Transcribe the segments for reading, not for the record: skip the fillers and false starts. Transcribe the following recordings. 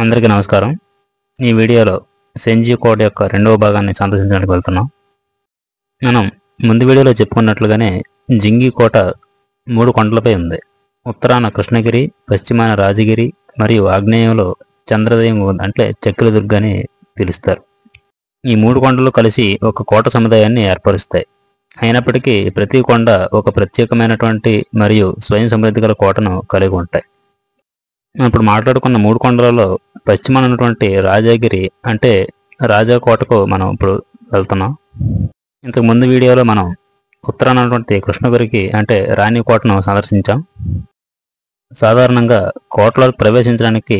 అందరికీ నమస్కారం. ఈ వీడియోలో సెంజీ కోట యొక్క రెండవ భాగాన్ని సందర్శించడానికి వెళ్తున్నాం. మనం ముందు వీడియోలో చెప్పుకున్నట్లుగానే జింగి కోట 3 కొండలపై ఉంది. ఉత్తరాన కృష్ణగిరి, పశ్చిమాన రాజగిరి మరియు ఆగ్నేయంలో చంద్రదయం అంటే చక్రదుర్గ అని పిలుస్తారు. ఈ 3 కొండలు కలిసి ఒక కోట సముదాయాన్ని ఏర్పరుస్తాయి. అయినప్పటికీ ప్రతి కొండ ఒక ప్రత్యేకమైనటువంటి మరియు స్వయం సమృద్ధి గల కోటను కలిగి ఉంటాయి. మనం ఇప్పుడు మాట్లాడుకున్న 3 కొండలలో పశ్చిమాన ఉన్నటువంటి రాజగిరి అంటే రాజా కోటకు మనం ఇప్పుడు వెళ్తున్నాం. ఇంతకు ముందు వీడియోలో మనం ఉత్తరాన ఉన్నటువంటి కృష్ణగిరికి అంటే రాణి కోటను సందర్శించాం. సాధారణంగా కోటలోకి ప్రవేశించడానికి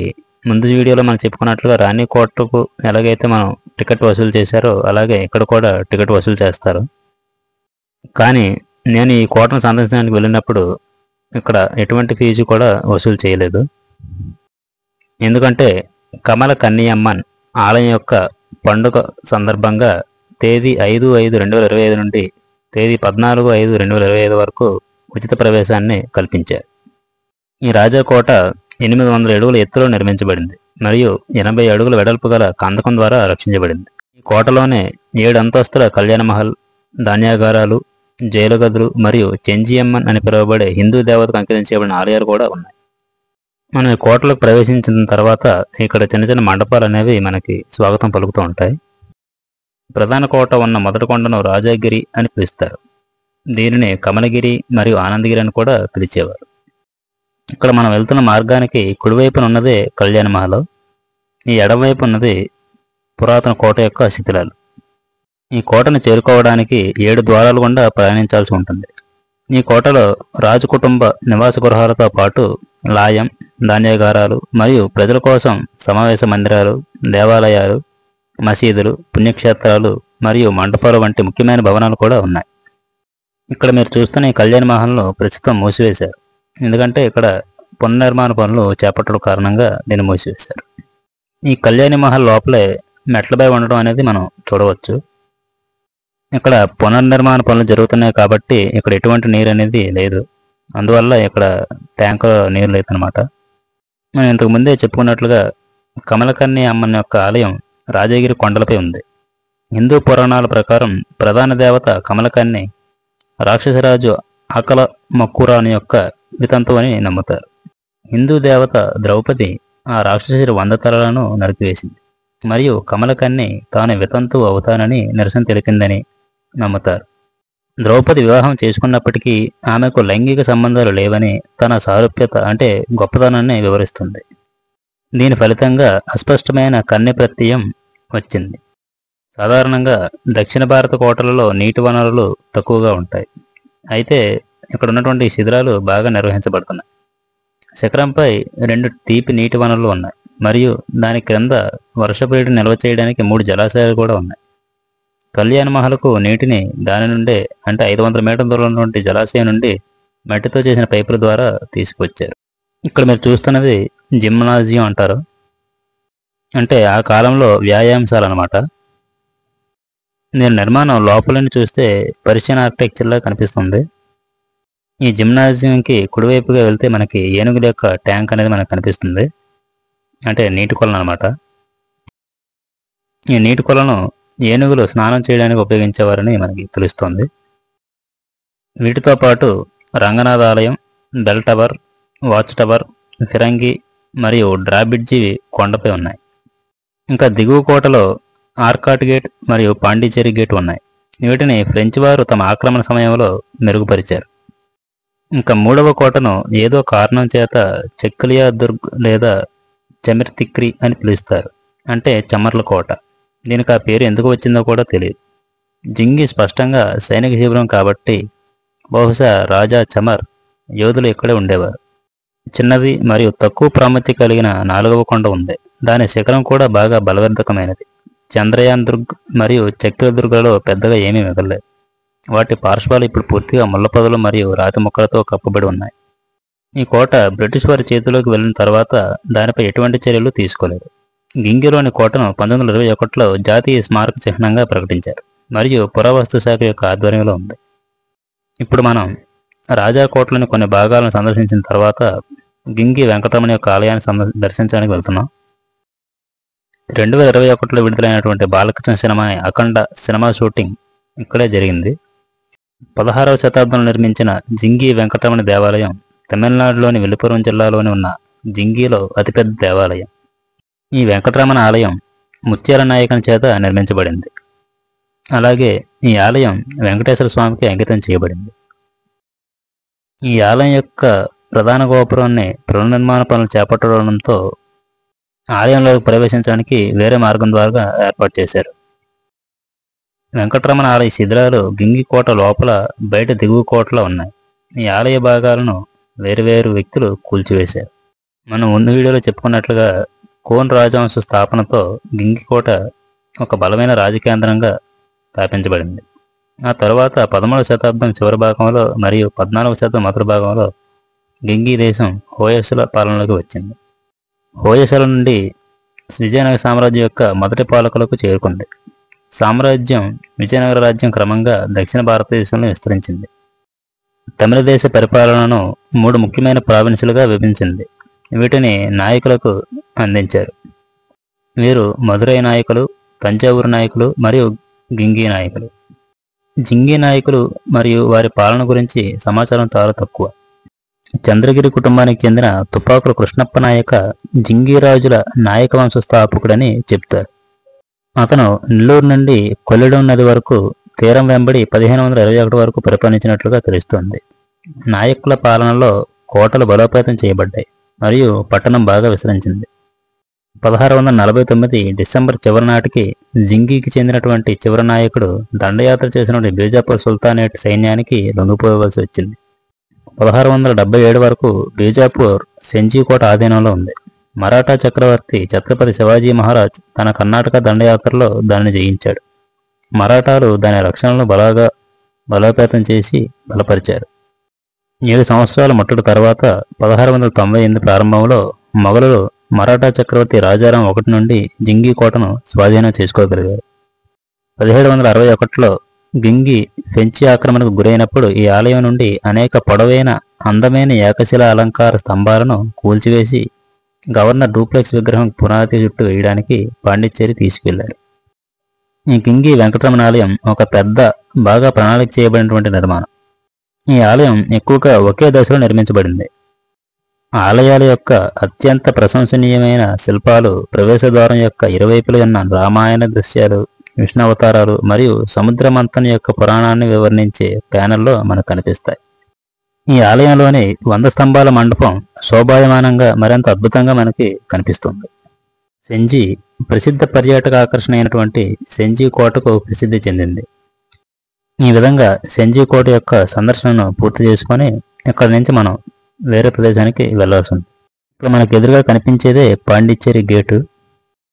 ముందు వీడియోలో మనం చెప్పుకున్నట్లుగా రాణి కోటకు ఎలాగైతే మనం టికెట్ వసూలు చేశారో అలాగే ఇక్కడ కూడా టికెట్ వసూలు చేస్తారు. కానీ నేను ఈ కోటను సందర్శించడానికి వెళ్ళినప్పుడు ఇక్కడ ఎటువంటి ఫీజు కూడా వసూలు చేయలేదు. ఎందుకంటే కమల కన్యమ్మన్ ఆలయం యొక్క పండుగ సందర్భంగా తేదీ 5/5/2025 నుండి తేదీ 14/5/2025 వరకు ఉచిత ప్రవేశాన్ని కల్పించారు. ఈ రాజాకోట 800 అడుగుల ఎత్తులో నిర్మించబడింది మరియు 80 అడుగుల వెడల్పు గల కందకం ద్వారా రక్షించబడింది. ఈ కోటలోనే 7 అంతస్తుల కళ్యాణమహల్, ధాన్యాగారాలు, జైలు గదులు మరియు చెంజియమ్మన్ అని పిలువబడే హిందూ దేవతకు అంకితం చేయబడిన ఆలయాలు కూడా ఉన్నాయి. మనం ఈ కోటలోకి ప్రవేశించిన తర్వాత ఇక్కడ చిన్న చిన్న మండపాలు అనేవి మనకి స్వాగతం పలుకుతూ ఉంటాయి. ప్రధాన కోట ఉన్న మొదటి కొండను రాజగిరి అని పిలుస్తారు. దీనిని కమలగిరి మరియు ఆనందగిరి అని కూడా పిలిచేవారు. ఇక్కడ మనం వెళ్తున్న మార్గానికి కుడివైపున ఉన్నదే కళ్యాణమహల్, ఈ ఎడమవైపు ఉన్నది పురాతన కోట యొక్క శిథిలాలు. ఈ కోటను చేరుకోవడానికి 7 ద్వారాలు గుండా ప్రయాణించాల్సి ఉంటుంది. ఈ కోటలో రాజు కుటుంబ నివాస గృహాలతో పాటు లాయం, ధాన్యాగారాలు మరియు ప్రజల కోసం సమావేశ మందిరాలు, దేవాలయాలు, మసీదులు, పుణ్యక్షేత్రాలు మరియు మండపాలు వంటి ముఖ్యమైన భవనాలు కూడా ఉన్నాయి. ఇక్కడ మీరు చూస్తున్న ఈ కళ్యాణ మహల్ను ప్రస్తుతం మూసివేశారు. ఎందుకంటే ఇక్కడ పునర్నిర్మాణ పనులు చేపట్టడం కారణంగా దీన్ని మూసివేశారు. ఈ కళ్యాణ మహల్ లోపలే మెట్లపై ఉండడం అనేది మనం చూడవచ్చు. ఇక్కడ పునర్నిర్మాణ పనులు జరుగుతున్నాయి కాబట్టి ఇక్కడ ఎటువంటి నీరు అనేది లేదు. అందువల్ల ఇక్కడ ట్యాంకులో నీరు లేదనమాట. మనం ఇంతకు ముందే చెప్పుకున్నట్లుగా కమలకన్య అమ్మన్ యొక్క ఆలయం రాజగిరి కొండలపై ఉంది. హిందూ పురాణాల ప్రకారం ప్రధాన దేవత కమలకన్య రాక్షసరాజు ఆకల మక్కురాని యొక్క వితంతు అని నమ్ముతారు. హిందూ దేవత ద్రౌపది ఆ రాక్షసుడి 100 తలలను నరికివేసింది మరియు కమలకన్య తాను వితంతు అవుతానని నిరసన తెలిపిందని నమ్ముతారు. ద్రౌపది వివాహం చేసుకున్నప్పటికీ ఆమెకు లైంగిక సంబంధాలు లేవని తన సారూప్యత అంటే గొప్పతనాన్ని వివరిస్తుంది. దీని ఫలితంగా అస్పష్టమైన కన్య ప్రత్యయం వచ్చింది. సాధారణంగా దక్షిణ భారత కోటలలో నీటి వనరులు తక్కువగా ఉంటాయి. అయితే ఇక్కడ ఉన్నటువంటి శిథిలాలు బాగా నిర్వహించబడుతున్నాయి. శిఖరంపై 2 తీపి నీటి వనరులు ఉన్నాయి మరియు దాని క్రింద వర్షపు నీటిని నిల్వ చేయడానికి 3 జలాశయాలు కూడా ఉన్నాయి. కళ్యాణ మహల్కు నీటిని దాని నుండే అంటే 500 మీటర్ల దూరంలో నుండి జలాశయం నుండి మట్టితో చేసిన పైపుల ద్వారా తీసుకొచ్చారు. ఇక్కడ మీరు చూస్తున్నది జిమ్నాజియం అంటారు. అంటే ఆ కాలంలో వ్యాయామశాల అన్నమాట. నేను నిర్మాణం లోపలని చూస్తే పర్షియన్ ఆర్కిటెక్చర్లా కనిపిస్తుంది. ఈ జిమ్నాజియంకి కుడివైపుగా వెళ్తే మనకి ఏనుగుల యొక్క ట్యాంక్ అనేది మనకు కనిపిస్తుంది. అంటే నీటి కొలను అనమాట. ఈ నీటి కొలను ఏనుగులు స్నానం చేయడానికి ఉపయోగించేవారని మనకి తెలుస్తోంది. వీటితో పాటు రంగనాథ ఆలయం, బెల్ టవర్, వాచ్ టవర్, ఫిరంగి మరియు డ్రాబిడ్జి కొండపై ఉన్నాయి. ఇంకా దిగువ కోటలో ఆర్కాట్ గేట్ మరియు పాండిచేరి గేట్ ఉన్నాయి. వీటిని ఫ్రెంచ్ వారు తమ ఆక్రమణ సమయంలో మెరుగుపరిచారు. ఇంకా 3వ కోటను ఏదో కారణం చేత చెక్లియా దుర్గ్ లేదా చమిర్తిక్రి అని పిలుస్తారు. అంటే చమర్ల కోట. దీనికి ఆ పేరు ఎందుకు వచ్చిందో కూడా తెలియదు. జింగి స్పష్టంగా సైనిక శిబిరం కాబట్టి బహుశా రాజా చమర్ యోధులు ఇక్కడే ఉండేవారు. చిన్నది మరియు తక్కువ ప్రాముఖ్యత కలిగిన 4వ కొండ ఉంది. దాని శిఖరం కూడా బాగా బలవర్ధకమైనది. చంద్రయాన్ దుర్గ్ మరియు చక్రదుర్గలో పెద్దగా ఏమీ మిగలలేదు. వాటి పార్శ్వాలు ఇప్పుడు పూర్తిగా ముళ్ళ పొదలు మరియు రాతి ముక్కలతో కప్పబడి ఉన్నాయి. ఈ కోట బ్రిటిష్ వారి చేతిలోకి వెళ్ళిన తర్వాత దానిపై ఎటువంటి చర్యలు తీసుకోలేదు. గింగిలోని కోటను 1921లో జాతీయ స్మారక చిహ్నంగా ప్రకటించారు మరియు పురావస్తు శాఖ యొక్క ఆధ్వర్యంలో ఉంది. ఇప్పుడు మనం రాజాకోటలోని కొన్ని భాగాలను సందర్శించిన తర్వాత గింగి వెంకటరమణ యొక్క ఆలయాన్ని దర్శించడానికి వెళ్తున్నాం. 2021లో విడుదలైనటువంటి బాలకృష్ణ సినిమా అఖండ సినిమా షూటింగ్ ఇక్కడే జరిగింది. 16వ శతాబ్దంలో నిర్మించిన జింగి వెంకటరమణ దేవాలయం తమిళనాడులోని విలుపురం జిల్లాలోని ఉన్న జింగిలో అతిపెద్ద దేవాలయం. ఈ వెంకటరమణ ఆలయం ముత్యాల నాయకని చేత నిర్మించబడింది. అలాగే ఈ ఆలయం వెంకటేశ్వర స్వామికి అంకితం చేయబడింది. ఈ ఆలయం యొక్క ప్రధాన గోపురాన్ని పునర్నిర్మాణ పనులు చేపట్టడంతో ఆలయంలోకి ప్రవేశించడానికి వేరే మార్గం ద్వారా ఏర్పాటు చేశారు. వెంకటరమణ ఆలయ శిథిలాలు గింగి కోట లోపల బయట దిగువ కోటలో ఉన్నాయి. ఈ ఆలయ భాగాలను వేరువేరు వ్యక్తులు కూల్చివేశారు. మనం ముందు వీడియోలో చెప్పుకున్నట్లుగా కోన్ రాజవంశ స్థాపనతో గింగి కోట ఒక బలమైన రాజకేంద్రంగా స్థాపించబడింది. ఆ తరువాత 13వ శతాబ్దం చివరి భాగంలో మరియు 14వ శతాబ్దం మొదటి భాగంలో గింగి దేశం హోయసల పాలనలోకి వచ్చింది. హోయసల నుండి విజయనగర సామ్రాజ్యం యొక్క మొదటి పాలకులకు చేరుకుంది. సామ్రాజ్యం విజయనగర రాజ్యం క్రమంగా దక్షిణ భారతదేశంలో విస్తరించింది. తమిళ దేశ పరిపాలనను 3 ముఖ్యమైన ప్రావిన్సులుగా విభజించింది. వీటిని నాయకులకు అందించారు. వీరు మదురై నాయకులు, తంజావూరు నాయకులు మరియు గింగి నాయకులు. జింగి నాయకులు మరియు వారి పాలన గురించి సమాచారం చాలా తక్కువ. చంద్రగిరి కుటుంబానికి చెందిన తుపాకుల కృష్ణప్ప నాయక జింగి రాజుల నాయక వంశ స్థాపకుడని చెప్తారు. అతను నెల్లూరు నుండి కొల్లిడం నది వరకు తీరం వెంబడి 1521 వరకు పరిపాలించినట్లుగా తెలుస్తోంది. నాయకుల పాలనలో కోటలు బలోపేతం చేయబడ్డాయి మరియు పట్టణం బాగా విస్తరించింది. 1649 డిసెంబర్ చివరి నాటికి జింగికి చెందినటువంటి చివరి నాయకుడు దండయాత్ర చేసినటువంటి బీజాపూర్ సుల్తానేట్ సైన్యానికి లొంగిపోవలసి వచ్చింది. 1677 వరకు బీజాపూర్ సెంజీ కోట ఆధీనంలో ఉంది. మరాఠా చక్రవర్తి ఛత్రపతి శివాజీ మహారాజ్ తన కర్ణాటక దండయాత్రలో దానిని జయించాడు. మరాఠాలు దాని రక్షణను బలోపేతం చేసి బలపరిచారు. 7 సంవత్సరాల ముట్టడి తర్వాత 1698 ప్రారంభంలో మొఘలులు మరాఠా చక్రవర్తి రాజారాం I నుండి జింగి కోటను స్వాధీనం చేసుకోగలిగారు. 1761లో గింగి ఫెంచి ఆక్రమణకు గురైనప్పుడు ఈ ఆలయం నుండి అనేక పొడవైన అందమైన ఏకశిలా అలంకార స్తంభాలను కూల్చివేసి గవర్నర్ డూప్లెక్స్ విగ్రహం పునాది చుట్టూ వేయడానికి పాండిచ్చేరి తీసుకెళ్లారు. ఈ గింగి వెంకటరమణ ఆలయం ఒక పెద్ద బాగా ప్రణాళిక చేయబడినటువంటి నిర్మాణం. ఈ ఆలయం ఎక్కువగా ఒకే దశలో నిర్మించబడింది. ఆలయాల యొక్క అత్యంత ప్రశంసనీయమైన శిల్పాలు ప్రవేశద్వారం యొక్క ఇరువైపులు ఉన్న రామాయణ దృశ్యాలు, విష్ణు అవతారాలు మరియు సముద్రమంతన్ యొక్క పురాణాన్ని వివరించే ప్యానెల్లో మనకు కనిపిస్తాయి. ఈ ఆలయంలోని 100 స్తంభాల మండపం శోభాయమానంగా మరింత అద్భుతంగా మనకి కనిపిస్తుంది. సెంజీ ప్రసిద్ధ పర్యాటక ఆకర్షణ అయినటువంటి సెంజీ కోటకు ప్రసిద్ధి చెందింది. ఈ విధంగా సెంజీ కోట యొక్క సందర్శనను పూర్తి చేసుకొని ఇక్కడి నుంచి మనం వేరే ప్రదేశానికి వెళ్ళాల్సి ఉంది. ఇక్కడ మనకు ఎదురుగా కనిపించేదే పాండిచ్చేరి గేటు.